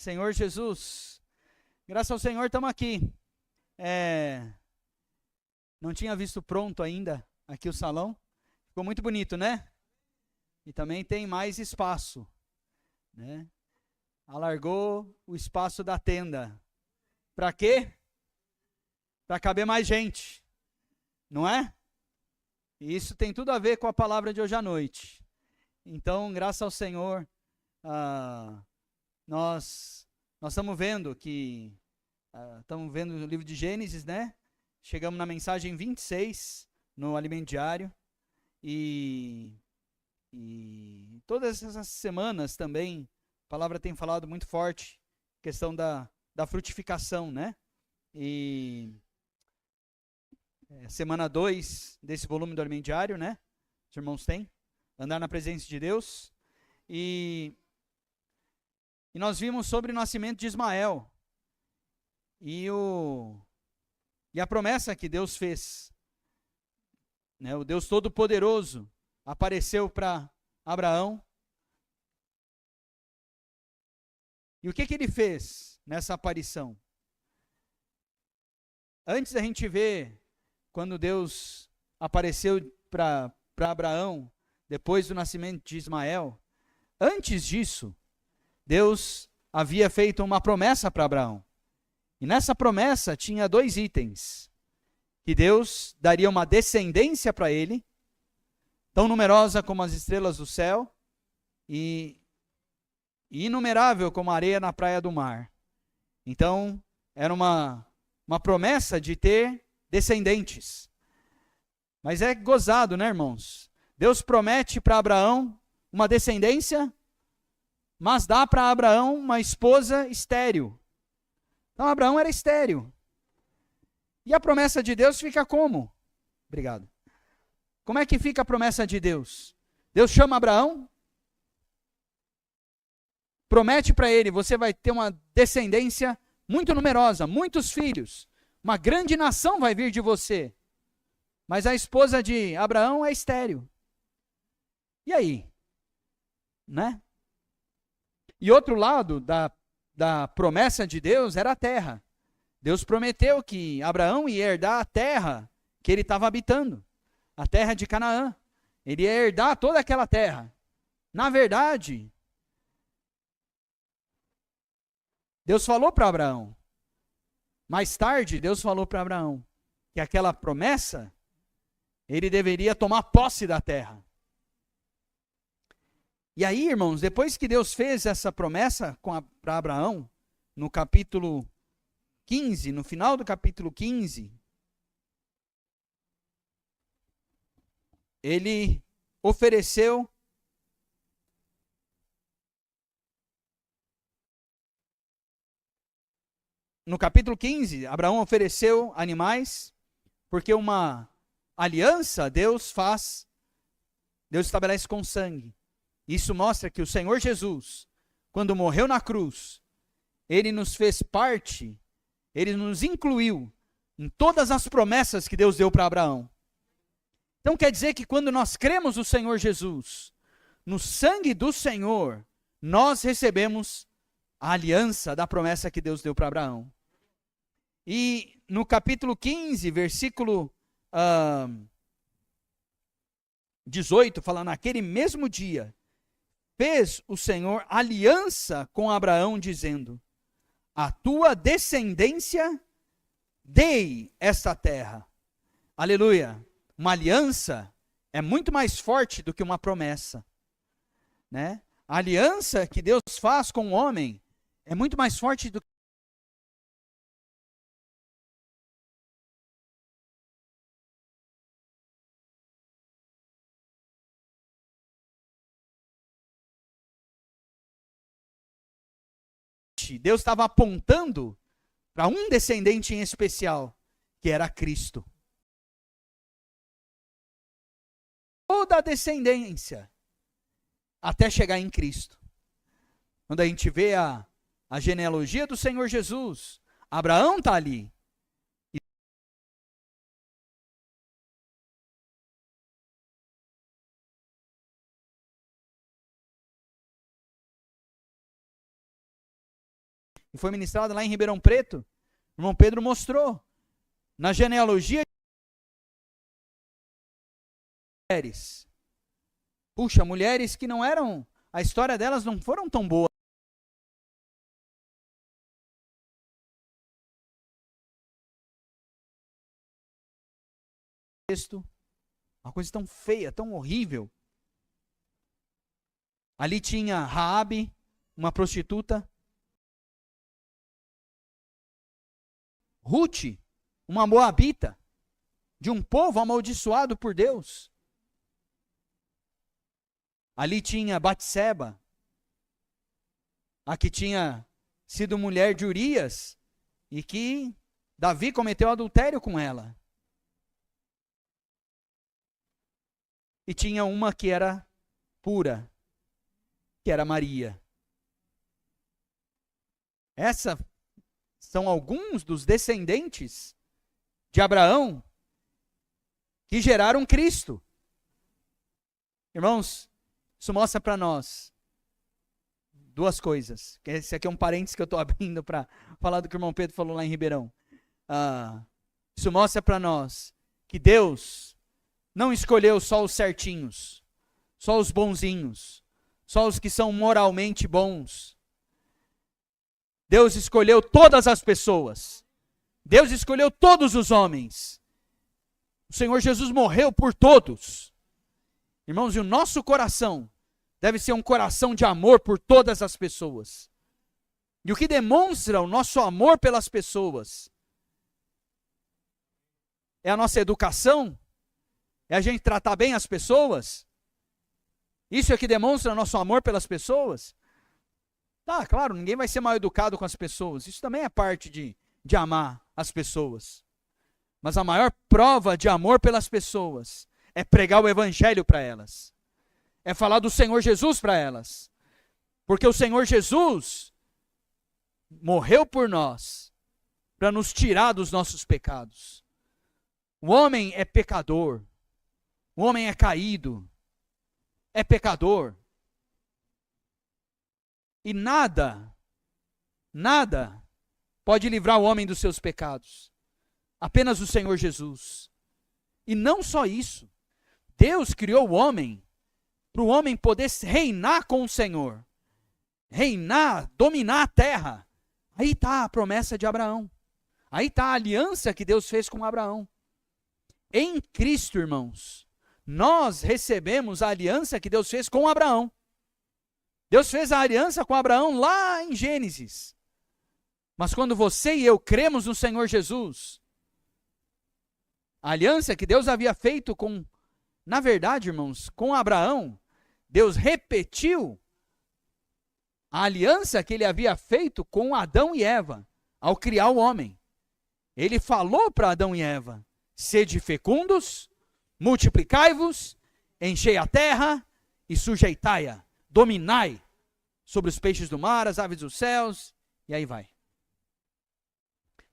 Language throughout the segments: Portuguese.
Senhor Jesus, graças ao Senhor estamos aqui. Não tinha visto pronto ainda aqui o salão. Ficou muito bonito, né? E também tem mais espaço, né? Alargou o espaço da tenda. Para quê? Para caber mais gente, não é? E isso tem tudo a ver com a palavra de hoje à noite. Então, graças ao Senhor, nós estamos vendo que, estamos vendo o livro de Gênesis, né? Chegamos na mensagem 26, no Alimento Diário, e todas essas semanas também, a palavra tem falado muito forte, questão da frutificação, né? E semana 2 desse volume do Alimento Diário, né? Os irmãos têm, andar na presença de Deus, e nós vimos sobre o nascimento de Ismael, e a promessa que Deus fez, né? O Deus Todo-Poderoso apareceu para Abraão, e o que ele fez nessa aparição? Antes da gente ver, quando Deus apareceu para Abraão, depois do nascimento de Ismael, antes disso, Deus havia feito uma promessa para Abraão. E nessa promessa tinha 2 itens. Que Deus daria uma descendência para ele, tão numerosa como as estrelas do céu, e inumerável como a areia na praia do mar. Então, era uma promessa de ter descendentes. Mas é gozado, né, irmãos? Deus promete para Abraão uma descendência, mas dá para Abraão uma esposa estéril. Então, Abraão era estéril. E a promessa de Deus fica como? Obrigado. Como é que fica a promessa de Deus? Deus chama Abraão, promete para ele, você vai ter uma descendência muito numerosa, muitos filhos, uma grande nação vai vir de você. Mas a esposa de Abraão é estéril. E aí? Né? E outro lado da promessa de Deus era a terra. Deus prometeu que Abraão ia herdar a terra que ele estava habitando, a terra de Canaã. Ele ia herdar toda aquela terra. Na verdade, Deus falou para Abraão. Mais tarde, Deus falou para Abraão que aquela promessa, ele deveria tomar posse da terra. E aí, irmãos, depois que Deus fez essa promessa para Abraão, no capítulo 15, no final do capítulo 15, ele ofereceu no capítulo 15, Abraão ofereceu animais, porque uma aliança Deus estabelece com sangue. Isso mostra que o Senhor Jesus, quando morreu na cruz, ele nos fez parte, ele nos incluiu em todas as promessas que Deus deu para Abraão. Então quer dizer que quando nós cremos no Senhor Jesus, no sangue do Senhor, nós recebemos a aliança da promessa que Deus deu para Abraão. E no capítulo 15, versículo 18, fala, naquele mesmo dia, fez o Senhor aliança com Abraão, dizendo, a tua descendência dei esta terra. Aleluia. Uma aliança é muito mais forte do que uma promessa, né? A aliança que Deus faz com o homem é muito mais forte do que Deus estava apontando para um descendente em especial, que era Cristo. Toda a descendência, até chegar em Cristo. Quando a gente vê a genealogia do Senhor Jesus, Abraão está ali. e foi ministrada lá em Ribeirão Preto, o irmão Pedro mostrou, na genealogia de mulheres. Puxa, mulheres que não eram, a história delas não foram tão boas. Uma coisa tão feia, tão horrível. Ali tinha Raabe, uma prostituta. Ruth, uma moabita, de um povo amaldiçoado por Deus. Ali tinha Batseba, a que tinha sido mulher de Urias, e que Davi cometeu adultério com ela. E tinha uma que era pura, que era Maria. Essas são alguns dos descendentes de Abraão que geraram Cristo. Irmãos, isso mostra para nós duas coisas. Esse aqui é um parênteses que eu estou abrindo para falar do que o irmão Pedro falou lá em Ribeirão. Isso mostra para nós que Deus não escolheu só os certinhos, só os bonzinhos, só os que são moralmente bons. Deus escolheu todas as pessoas. Deus escolheu todos os homens. O Senhor Jesus morreu por todos. Irmãos, e o nosso coração deve ser um coração de amor por todas as pessoas. E o que demonstra o nosso amor pelas pessoas é a nossa educação, é a gente tratar bem as pessoas. Isso é que demonstra nosso amor pelas pessoas. Tá, claro, ninguém vai ser mal educado com as pessoas. Isso também é parte de amar as pessoas. Mas a maior prova de amor pelas pessoas é pregar o evangelho para elas. É falar do Senhor Jesus para elas. Porque o Senhor Jesus morreu por nós para nos tirar dos nossos pecados. O homem é pecador. O homem é caído. É pecador. E nada pode livrar o homem dos seus pecados. Apenas o Senhor Jesus. E não só isso. Deus criou o homem para o homem poder reinar com o Senhor. Reinar, dominar a terra. Aí está a promessa de Abraão. Aí está a aliança que Deus fez com Abraão. Em Cristo, irmãos, nós recebemos a aliança que Deus fez com Abraão. Deus fez a aliança com Abraão lá em Gênesis. Mas quando você e eu cremos no Senhor Jesus, a aliança que Deus havia feito com, na verdade, irmãos, com Abraão, Deus repetiu a aliança que ele havia feito com Adão e Eva, ao criar o homem. Ele falou para Adão e Eva: sede fecundos, multiplicai-vos, enchei a terra e sujeitai-a, dominai sobre os peixes do mar, as aves dos céus, e aí vai.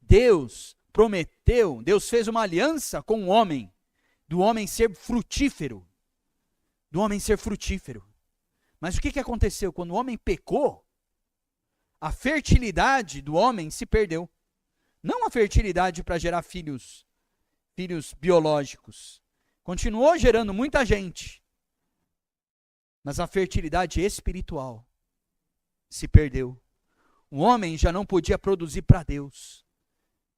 Deus prometeu, Deus fez uma aliança com o homem, do homem ser frutífero, Mas o que aconteceu? Quando o homem pecou, a fertilidade do homem se perdeu. Não a fertilidade para gerar filhos biológicos. Continuou gerando muita gente, mas a fertilidade espiritual se perdeu. O homem já não podia produzir para Deus.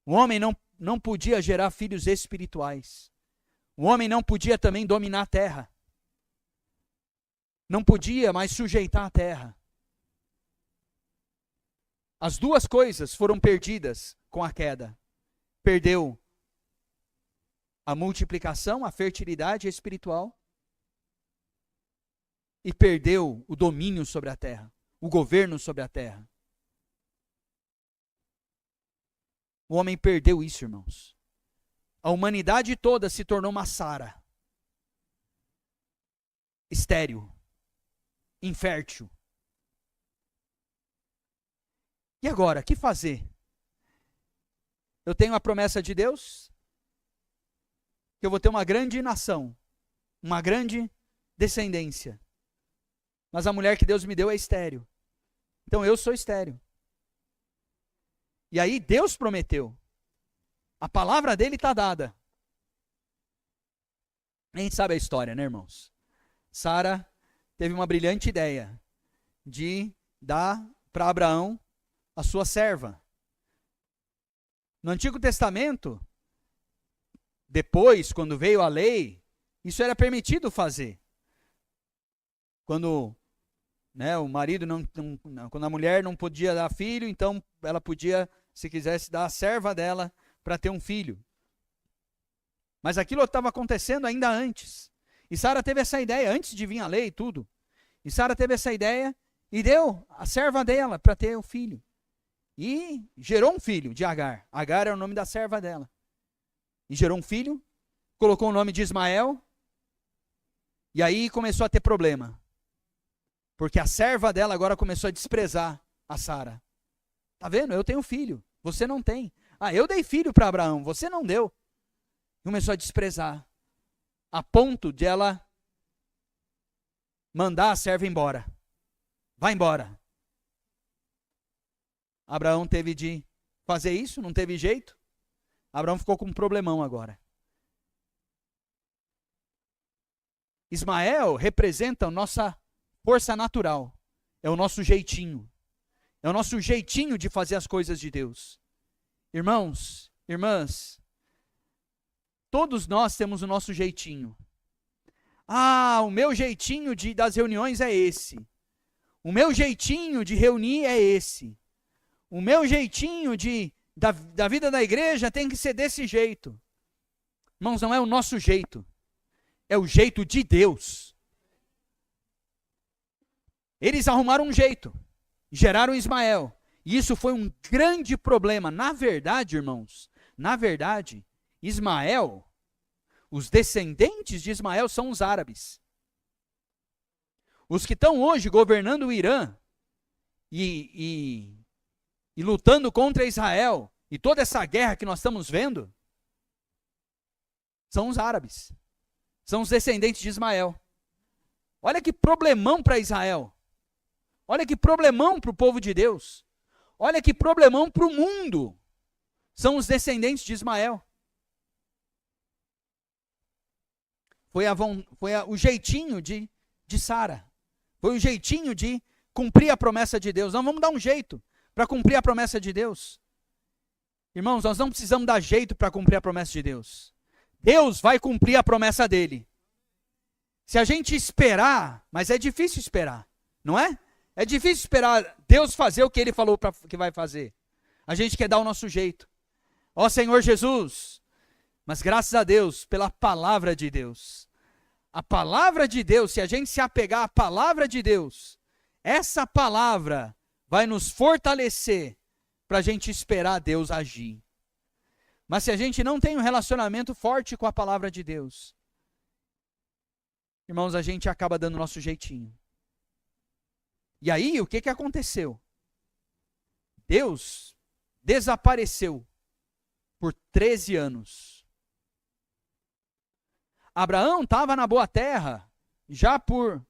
O homem não podia gerar filhos espirituais. O homem não podia também dominar a terra. Não podia mais sujeitar a terra. As duas coisas foram perdidas com a queda. Perdeu a multiplicação, a fertilidade espiritual, e perdeu o domínio sobre a terra, o governo sobre a terra. O homem perdeu isso, irmãos. A humanidade toda se tornou uma Sara. Estéril. Infértil. E agora, o que fazer? Eu tenho a promessa de Deus, que eu vou ter uma grande nação, uma grande descendência. Mas a mulher que Deus me deu é estéril. Então eu sou estéril. E aí Deus prometeu. A palavra dele está dada. A gente sabe a história, né, irmãos? Sara teve uma brilhante ideia de dar para Abraão a sua serva. No Antigo Testamento, depois, quando veio a lei, isso era permitido fazer. Quando o marido quando a mulher não podia dar filho, então ela podia, se quisesse, dar a serva dela para ter um filho. Mas aquilo estava acontecendo ainda antes. E Sara teve essa ideia, antes de vir a lei e tudo. E Sara teve essa ideia e deu a serva dela para ter um filho. E gerou um filho de Agar. Agar era o nome da serva dela. E gerou um filho, colocou o nome de Ismael. E aí começou a ter problema. Porque a serva dela agora começou a desprezar a Sara. Tá vendo? Eu tenho filho, você não tem. Ah, eu dei filho para Abraão, você não deu. Começou a desprezar. A ponto de ela mandar a serva embora. Vai embora. Abraão teve de fazer isso, não teve jeito. Abraão ficou com um problemão agora. Ismael representa a nossa força natural. É o nosso jeitinho. É o nosso jeitinho de fazer as coisas de Deus. Irmãos, irmãs, todos nós temos o nosso jeitinho. Ah, o meu jeitinho das reuniões é esse. O meu jeitinho de reunir é esse. O meu jeitinho da vida da igreja tem que ser desse jeito. Irmãos, não é o nosso jeito. É o jeito de Deus. Eles arrumaram um jeito. Geraram Ismael. E isso foi um grande problema. Na verdade, irmãos, Ismael, os descendentes de Ismael são os árabes. Os que estão hoje governando o Irã e lutando contra Israel, e toda essa guerra que nós estamos vendo, são os árabes. São os descendentes de Ismael. Olha que problemão para Israel. Olha que problemão para o povo de Deus. Olha que problemão para o mundo. São os descendentes de Ismael. Foi o jeitinho de Sara. Foi o jeitinho de cumprir a promessa de Deus. Nós vamos dar um jeito para cumprir a promessa de Deus. Irmãos, nós não precisamos dar jeito para cumprir a promessa de Deus. Deus vai cumprir a promessa dele. Se a gente esperar, mas é difícil esperar, não é? É difícil esperar Deus fazer o que ele falou que vai fazer. A gente quer dar o nosso jeito. Ó Senhor Jesus, mas graças a Deus pela palavra de Deus. A palavra de Deus, se a gente se apegar à palavra de Deus, essa palavra vai nos fortalecer para a gente esperar Deus agir. Mas se a gente não tem um relacionamento forte com a palavra de Deus, irmãos, a gente acaba dando o nosso jeitinho. E aí, o que aconteceu? Deus desapareceu por 13 anos. Abraão estava na boa terra já por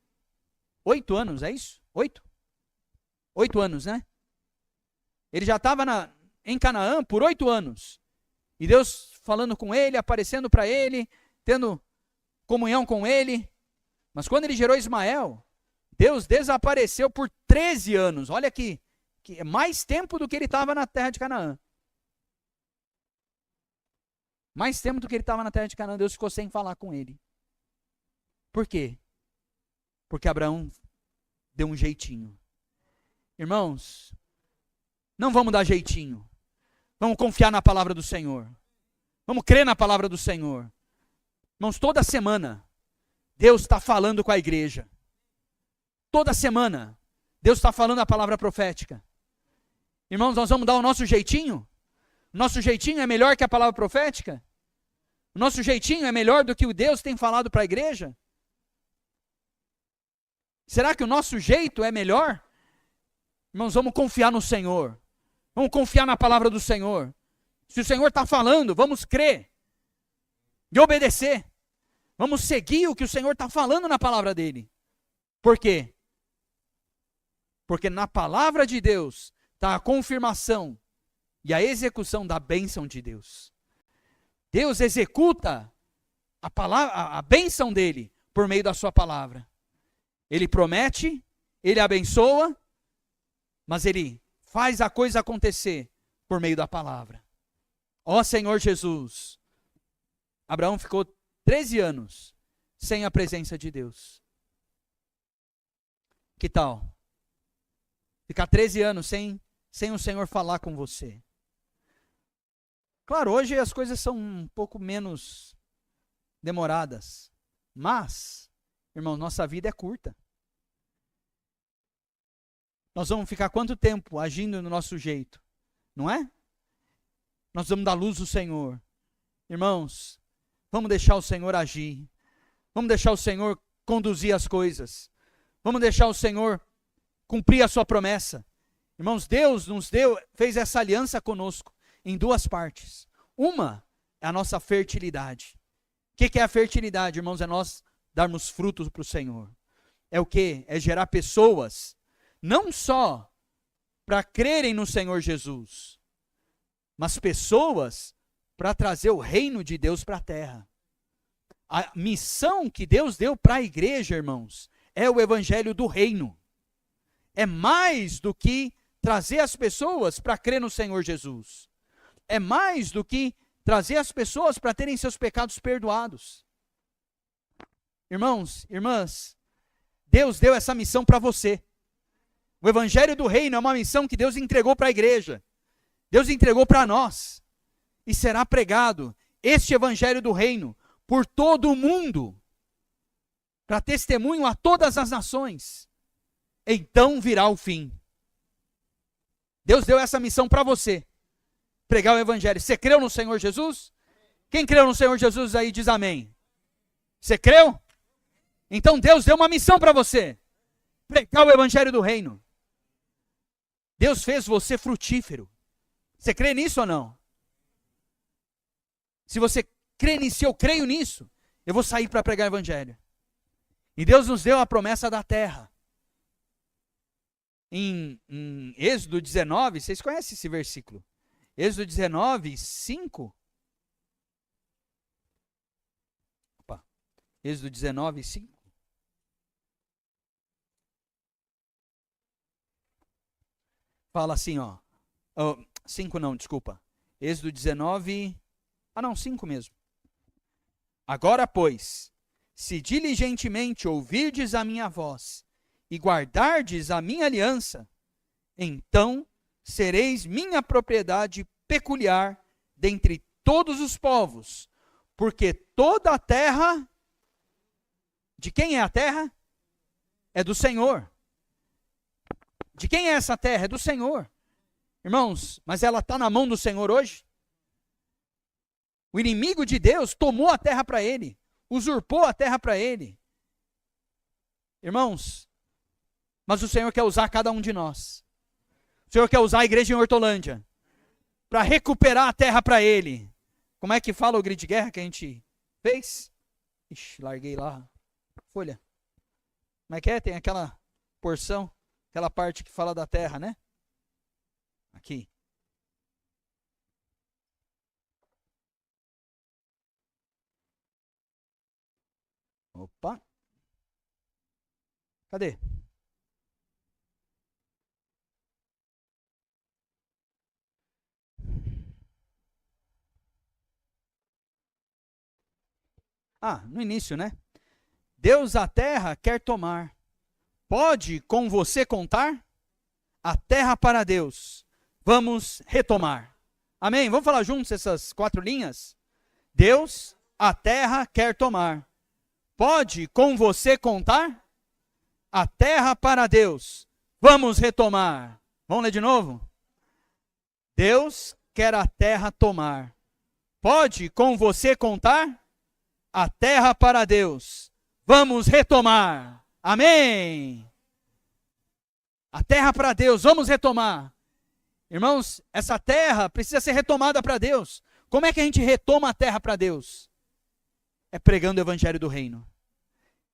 8 anos, é isso? 8? 8 anos, né? Ele já estava em Canaã por 8 anos. E Deus falando com ele, aparecendo para ele, tendo comunhão com ele. Mas quando ele gerou Ismael, Deus desapareceu por 13 anos. Olha aqui, que é mais tempo do que ele estava na terra de Canaã. Mais tempo do que ele estava na terra de Canaã, Deus ficou sem falar com ele. Por quê? Porque Abraão deu um jeitinho. Irmãos, não vamos dar jeitinho. Vamos confiar na palavra do Senhor. Vamos crer na palavra do Senhor. Irmãos, toda semana, Deus está falando com a igreja. Toda semana, Deus está falando a palavra profética. Irmãos, nós vamos dar o nosso jeitinho? O nosso jeitinho é melhor que a palavra profética? O nosso jeitinho é melhor do que o Deus tem falado para a igreja? Será que o nosso jeito é melhor? Irmãos, vamos confiar no Senhor. Vamos confiar na palavra do Senhor. Se o Senhor está falando, vamos crer e obedecer. Vamos seguir o que o Senhor está falando na palavra dele. Por quê? Porque na palavra de Deus está a confirmação e a execução da bênção de Deus. Deus executa a palavra, a bênção dele por meio da sua palavra. Ele promete, ele abençoa, mas ele faz a coisa acontecer por meio da palavra. Ó Senhor Jesus, Abraão ficou 13 anos sem a presença de Deus. Que tal? Ficar 13 anos sem o Senhor falar com você. Claro, hoje as coisas são um pouco menos demoradas, mas, irmão, nossa vida é curta. Nós vamos ficar quanto tempo agindo no nosso jeito, não é? Nós vamos dar luz ao Senhor. Irmãos, vamos deixar o Senhor agir. Vamos deixar o Senhor conduzir as coisas. Vamos deixar o Senhor cumprir a sua promessa. Irmãos, Deus fez essa aliança conosco em duas partes. Uma é a nossa fertilidade. O que é a fertilidade, irmãos? É nós darmos frutos para o Senhor. É o quê? É gerar pessoas, não só para crerem no Senhor Jesus, mas pessoas para trazer o reino de Deus para a terra. A missão que Deus deu para a igreja, irmãos, é o evangelho do reino. É mais do que trazer as pessoas para crer no Senhor Jesus. É mais do que trazer as pessoas para terem seus pecados perdoados. Irmãos, irmãs, Deus deu essa missão para você. O evangelho do reino é uma missão que Deus entregou para a igreja. Deus entregou para nós. E será pregado este evangelho do reino por todo o mundo, para testemunho a todas as nações. Então virá o fim. Deus deu essa missão para você, pregar o evangelho. Você creu no Senhor Jesus? Quem creu no Senhor Jesus aí diz amém. Você creu? Então Deus deu uma missão para você, pregar o evangelho do reino. Deus fez você frutífero. Você crê nisso ou não? Se você crê nisso, se eu creio nisso, eu vou sair para pregar o evangelho. E Deus nos deu a promessa da terra. Em Êxodo 19, vocês conhecem esse versículo? Êxodo 19, 5. Opa. Êxodo 19, 5. Fala assim, ó. 5 não, desculpa. Êxodo 19. 5 mesmo. Agora, pois, se diligentemente ouvirdes a minha voz e guardardes a minha aliança, então sereis minha propriedade peculiar dentre todos os povos, porque toda a terra, de quem é a terra? É do Senhor. De quem é essa terra? É do Senhor. Irmãos, mas ela está na mão do Senhor hoje? O inimigo de Deus tomou a terra para ele, usurpou a terra para ele. Irmãos, mas o Senhor quer usar cada um de nós. O Senhor quer usar a igreja em Hortolândia para recuperar a terra para ele. Como é que fala o grito de guerra que a gente fez? Ixi, larguei lá a folha. Como é que é? Tem aquela porção, aquela parte que fala da terra, né? Aqui. Opa. Cadê? No início, né? Deus a terra quer tomar. Pode com você contar? A terra para Deus. Vamos retomar. Amém? Vamos falar juntos essas 4 linhas? Deus a terra quer tomar. Pode com você contar? A terra para Deus. Vamos retomar. Vamos ler de novo? Deus quer a terra tomar. Pode com você contar? A terra para Deus. Vamos retomar. Amém. A terra para Deus. Vamos retomar. Irmãos, essa terra precisa ser retomada para Deus. Como é que a gente retoma a terra para Deus? É pregando o evangelho do reino.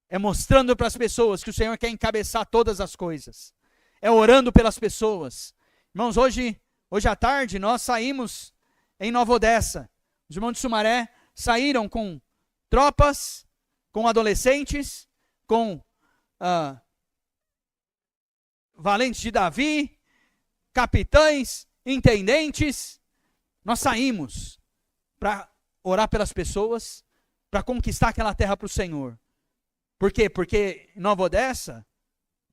É mostrando para as pessoas que o Senhor quer encabeçar todas as coisas. É orando pelas pessoas. Irmãos, hoje Hoje à tarde nós saímos em Nova Odessa. Os irmãos de Sumaré saíram com tropas, com adolescentes, com valentes de Davi, capitães, intendentes. Nós saímos para orar pelas pessoas, para conquistar aquela terra para o Senhor. Por quê? Porque em Nova Odessa,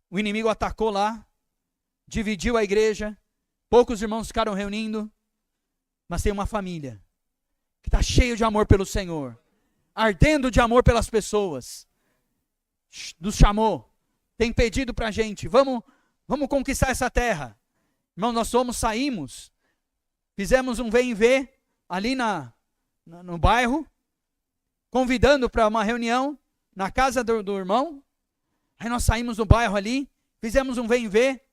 o inimigo atacou lá, dividiu a igreja, poucos irmãos ficaram reunindo, mas tem uma família que está cheia de amor pelo Senhor, ardendo de amor pelas pessoas, nos chamou, tem pedido para a gente, vamos conquistar essa terra. Irmão, nós saímos, fizemos um vem e vê ali no bairro, convidando para uma reunião na casa do irmão. Aí nós saímos do bairro ali, fizemos um vem e vê,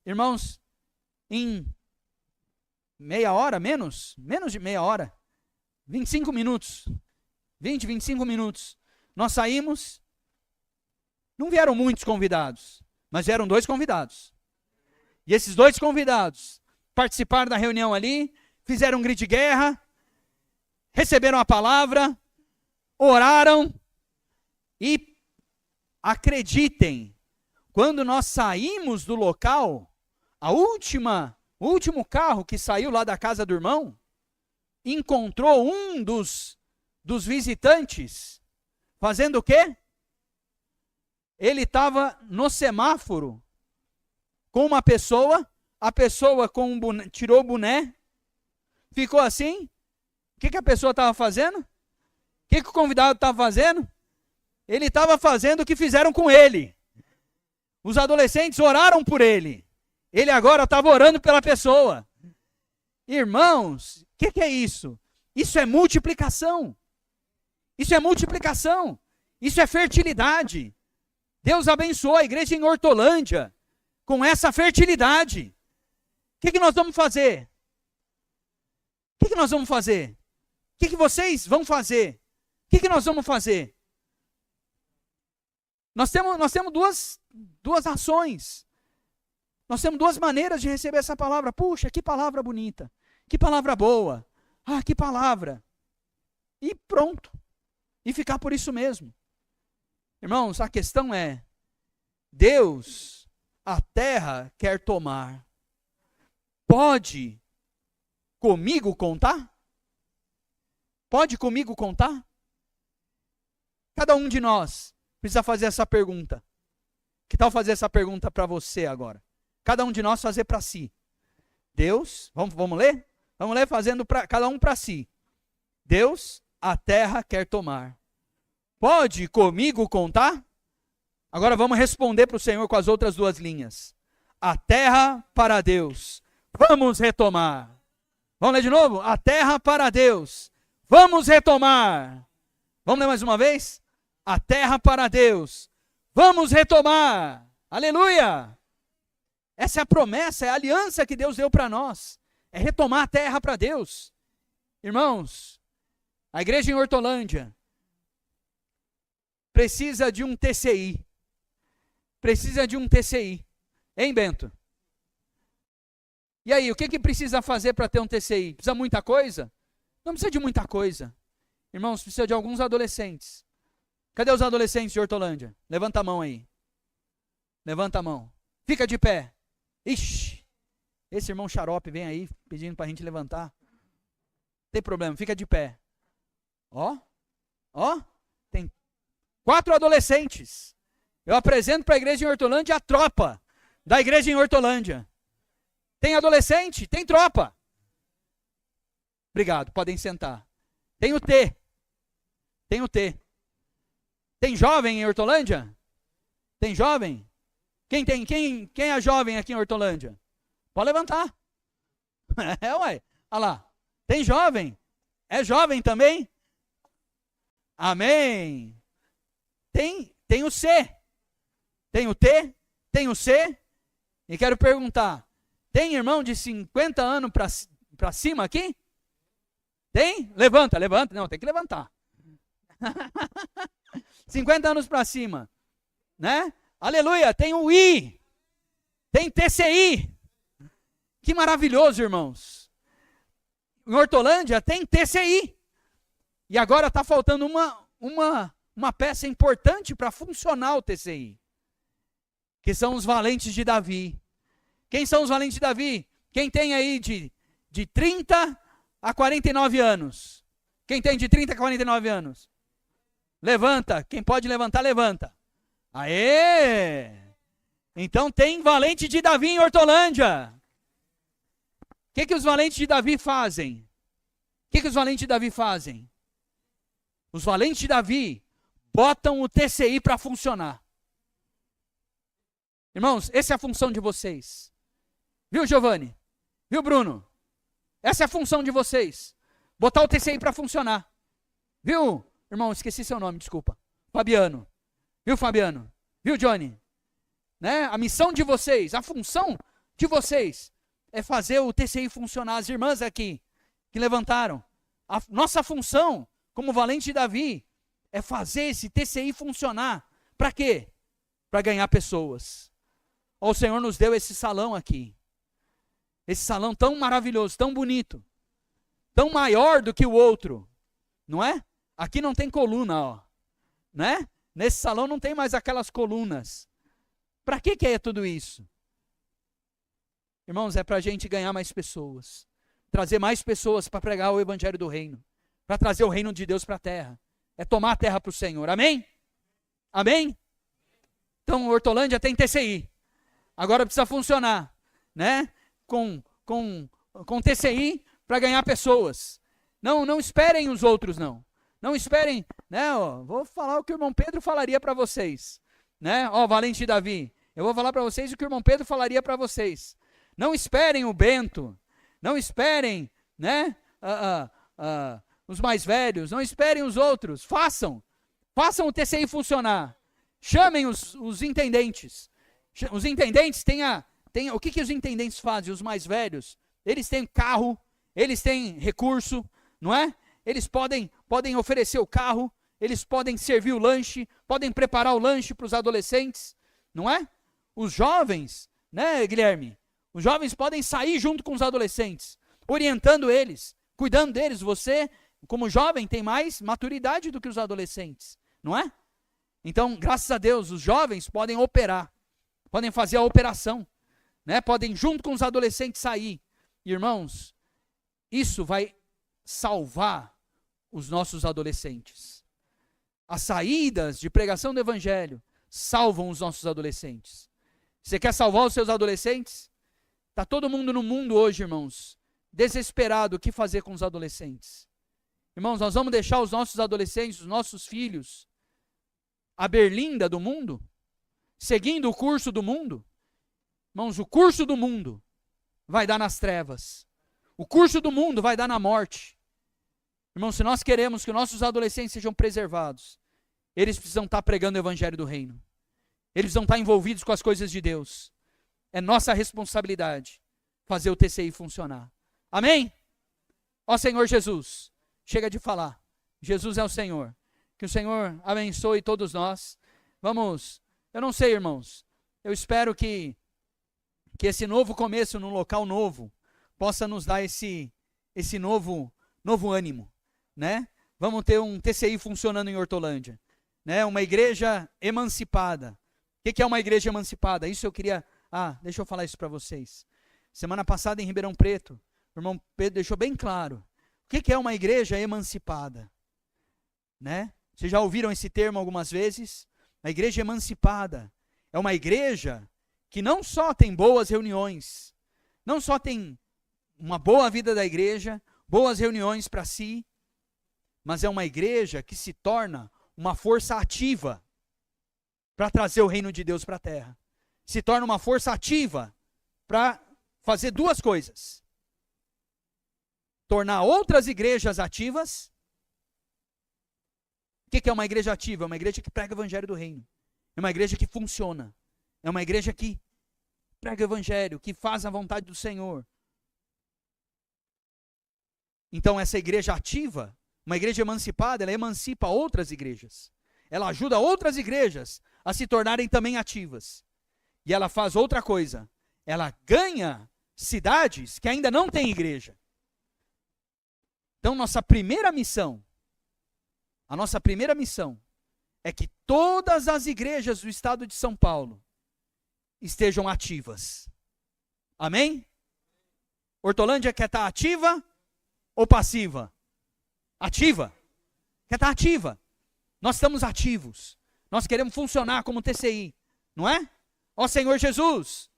irmãos, em meia hora, menos de meia hora, 25 minutos, 25 minutos, nós saímos, não vieram muitos convidados, mas vieram 2 convidados, e esses 2 convidados participaram da reunião ali, fizeram um grito de guerra, receberam a palavra, oraram, e acreditem, quando nós saímos do local, o último carro que saiu lá da casa do irmão, encontrou um dos visitantes, fazendo o quê? Ele estava no semáforo, com uma pessoa, a pessoa tirou o boné, ficou assim, o que a pessoa estava fazendo? O que o convidado estava fazendo? Ele estava fazendo o que fizeram com ele. Os adolescentes oraram por ele. Ele agora estava orando pela pessoa. Irmãos, o que é isso? Isso é multiplicação. Isso é multiplicação. Isso é fertilidade. Deus abençoou a igreja em Hortolândia com essa fertilidade. O que nós vamos fazer? O que nós vamos fazer? O que vocês vão fazer? O que nós vamos fazer? Nós temos duas ações. Nós temos 2 maneiras de receber essa palavra. Puxa, que palavra bonita. Que palavra boa. Ah, que palavra. E pronto. E ficar por isso mesmo. Irmãos, a questão é, Deus, a terra quer tomar. Pode comigo contar? Pode comigo contar? Cada um de nós precisa fazer essa pergunta. Que tal fazer essa pergunta para você agora? Cada um de nós fazer para si. Deus, vamos ler? Vamos ler fazendo cada um para si. Deus, a terra quer tomar. Pode comigo contar? Agora vamos responder para o Senhor com as outras 2 linhas. A terra para Deus. Vamos retomar. Vamos ler de novo? A terra para Deus. Vamos retomar. Vamos ler mais uma vez? A terra para Deus. Vamos retomar. Aleluia. Essa é a promessa, é a aliança que Deus deu para nós. É retomar a terra para Deus. Irmãos, a igreja em Hortolândia precisa de um TCI. Precisa de um TCI. Hein, Bento? E aí, o que precisa fazer para ter um TCI? Precisa muita coisa? Não precisa de muita coisa. Irmãos, precisa de alguns adolescentes. Cadê os adolescentes de Hortolândia? Levanta a mão aí. Levanta a mão. Fica de pé. Ixi, esse irmão xarope vem aí pedindo para a gente levantar. Não tem problema, fica de pé. Ó, tem 4 adolescentes. Eu apresento para a igreja em Hortolândia a tropa da igreja em Hortolândia. Tem adolescente? Tem tropa. Obrigado, podem sentar. Tem o T. Tem jovem em Hortolândia? Tem jovem? Quem é jovem aqui em Hortolândia? Pode levantar. Ué, olha lá. Tem jovem? É jovem também? Amém. Tem o C. Tem o T, tem o C. E quero perguntar, tem irmão de 50 anos para cima aqui? Tem? Levanta. Não, tem que levantar. 50 anos para cima, né? Aleluia, tem o I, tem TCI. Que maravilhoso, irmãos. Em Hortolândia tem TCI. E agora está faltando uma peça importante para funcionar o TCI. Que são os valentes de Davi. Quem são os valentes de Davi? Quem tem aí de 30 a 49 anos? Quem tem de 30 a 49 anos? Levanta. Quem pode levantar, levanta. Aê! Então tem valente de Davi em Hortolândia. O que os valentes de Davi fazem? O que os valentes de Davi fazem? Os valentes de Davi botam o TCI para funcionar. Irmãos, essa é a função de vocês. Viu, Giovanni? Viu, Bruno? Essa é a função de vocês. Botar o TCI para funcionar. Viu, irmão? Esqueci seu nome, desculpa. Fabiano. Viu, Fabiano? Viu, Johnny? Né? A missão de vocês, a função de vocês é fazer o TCI funcionar. As irmãs aqui que levantaram. A nossa função, como valente de Davi, é fazer esse TCI funcionar. Para quê? Para ganhar pessoas. O Senhor nos deu esse salão aqui. Esse salão tão maravilhoso, tão bonito. Tão maior do que o outro. Não é? Aqui não tem coluna, ó. Né? Nesse salão não tem mais aquelas colunas. Para que é tudo isso? Irmãos, é para a gente ganhar mais pessoas. Trazer mais pessoas para pregar o evangelho do reino. Para trazer o reino de Deus para a terra. É tomar a terra para o Senhor. Amém? Amém? Então, Hortolândia tem TCI. Agora precisa funcionar, né? Com TCI para ganhar pessoas. Não esperem os outros, não. Não esperem, né? Ó, vou falar o que o irmão Pedro falaria para vocês, né? Ó, valente Davi, eu vou falar para vocês o que o irmão Pedro falaria para vocês. Não esperem o Bento, não esperem, né? Os mais velhos, não esperem os outros. Façam o TCI funcionar. Chamem os intendentes. Os intendentes têm o que os intendentes fazem? Os mais velhos, eles têm carro, eles têm recurso, não é? Eles podem oferecer o carro, eles podem servir o lanche, podem preparar o lanche para os adolescentes, não é? Os jovens, né, Guilherme? Os jovens podem sair junto com os adolescentes, orientando eles, cuidando deles. Você, como jovem, tem mais maturidade do que os adolescentes, não é? Então, graças a Deus, os jovens podem operar. Podem fazer a operação, né? Podem junto com os adolescentes sair. Irmãos, isso vai salvar os nossos adolescentes. As saídas de pregação do evangelho salvam os nossos adolescentes. Você quer salvar os seus adolescentes? Está todo mundo no mundo hoje, irmãos, desesperado o que fazer com os adolescentes. Irmãos, nós vamos deixar os nossos adolescentes, os nossos filhos, a berlinda do mundo? Seguindo o curso do mundo? Irmãos, o curso do mundo vai dar nas trevas. O curso do mundo vai dar na morte. Irmãos, se nós queremos que os nossos adolescentes sejam preservados, eles precisam estar pregando o evangelho do reino. Eles precisam estar envolvidos com as coisas de Deus. É nossa responsabilidade fazer o TCI funcionar. Amém? Ó Senhor Jesus, chega de falar. Jesus é o Senhor. Que o Senhor abençoe todos nós. Vamos... Eu não sei, irmãos, eu espero que esse novo começo num local novo possa nos dar esse novo ânimo, né? Vamos ter um TCI funcionando em Hortolândia, né? Uma igreja emancipada. O que é uma igreja emancipada? Isso eu queria... deixa eu falar isso para vocês. Semana passada em Ribeirão Preto, o irmão Pedro deixou bem claro. O que é uma igreja emancipada? Né? Vocês já ouviram esse termo algumas vezes? A igreja emancipada é uma igreja que não só tem boas reuniões, não só tem uma boa vida da igreja, boas reuniões para si, mas é uma igreja que se torna uma força ativa para trazer o reino de Deus para a terra. Se torna uma força ativa para fazer duas coisas: tornar outras igrejas ativas. O que é uma igreja ativa? É uma igreja que prega o evangelho do reino. É uma igreja que funciona. É uma igreja que prega o evangelho, que faz a vontade do Senhor. Então essa igreja ativa, uma igreja emancipada, ela emancipa outras igrejas. Ela ajuda outras igrejas a se tornarem também ativas. E ela faz outra coisa. Ela ganha cidades que ainda não têm igreja. Então, a nossa primeira missão é que todas as igrejas do estado de São Paulo estejam ativas. Amém? Hortolândia quer estar ativa ou passiva? Ativa. Quer estar ativa. Nós estamos ativos. Nós queremos funcionar como TCI, não é? Ó Senhor Jesus.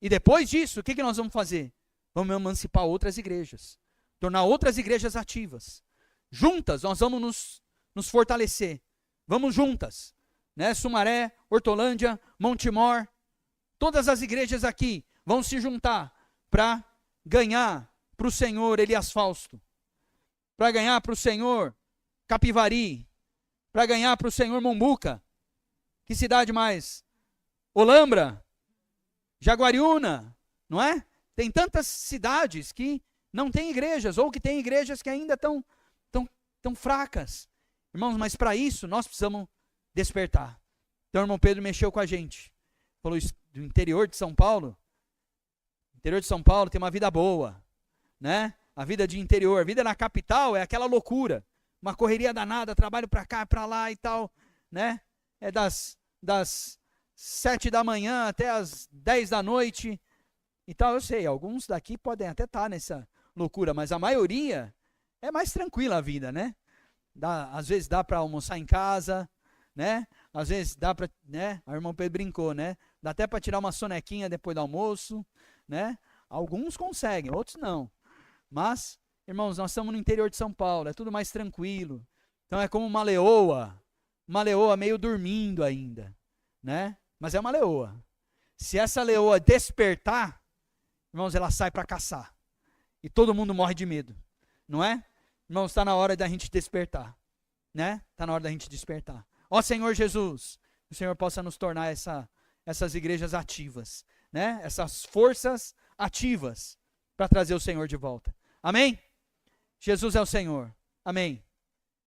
E depois disso, o que nós vamos fazer? Vamos emancipar outras igrejas. Tornar outras igrejas ativas. Juntas, nós vamos nos fortalecer. Vamos juntas. Né? Sumaré, Hortolândia, Montemor. Todas as igrejas aqui vão se juntar para ganhar para o Senhor Elias Fausto. Para ganhar para o Senhor Capivari. Para ganhar para o Senhor Mombuca. Que cidade mais? Olambra. Jaguariúna. Não é? Tem tantas cidades que não têm igrejas, ou que têm igrejas que ainda estão tão fracas. Irmãos, mas para isso nós precisamos despertar. Então o irmão Pedro mexeu com a gente. Falou isso do interior de São Paulo. O interior de São Paulo tem uma vida boa, né? A vida de interior, a vida na capital é aquela loucura. Uma correria danada, trabalho para cá, para lá e tal, né? É das 7 da manhã até as 10 da noite e tal. Eu sei, alguns daqui podem até estar nessa loucura, mas a maioria é mais tranquila a vida, né? Às vezes dá para almoçar em casa, né? Às vezes dá para, né? O irmão Pedro brincou, né? Dá até para tirar uma sonequinha depois do almoço, né? Alguns conseguem, outros não. Mas, irmãos, nós estamos no interior de São Paulo, é tudo mais tranquilo. Então é como uma leoa meio dormindo ainda, né? Mas é uma leoa. Se essa leoa despertar, irmãos, ela sai para caçar. E todo mundo morre de medo, não é? Irmãos, está na hora da gente despertar, né? Está na hora da gente despertar. Ó Senhor Jesus, que o Senhor possa nos tornar essas igrejas ativas, né? Essas forças ativas para trazer o Senhor de volta. Amém? Jesus é o Senhor. Amém.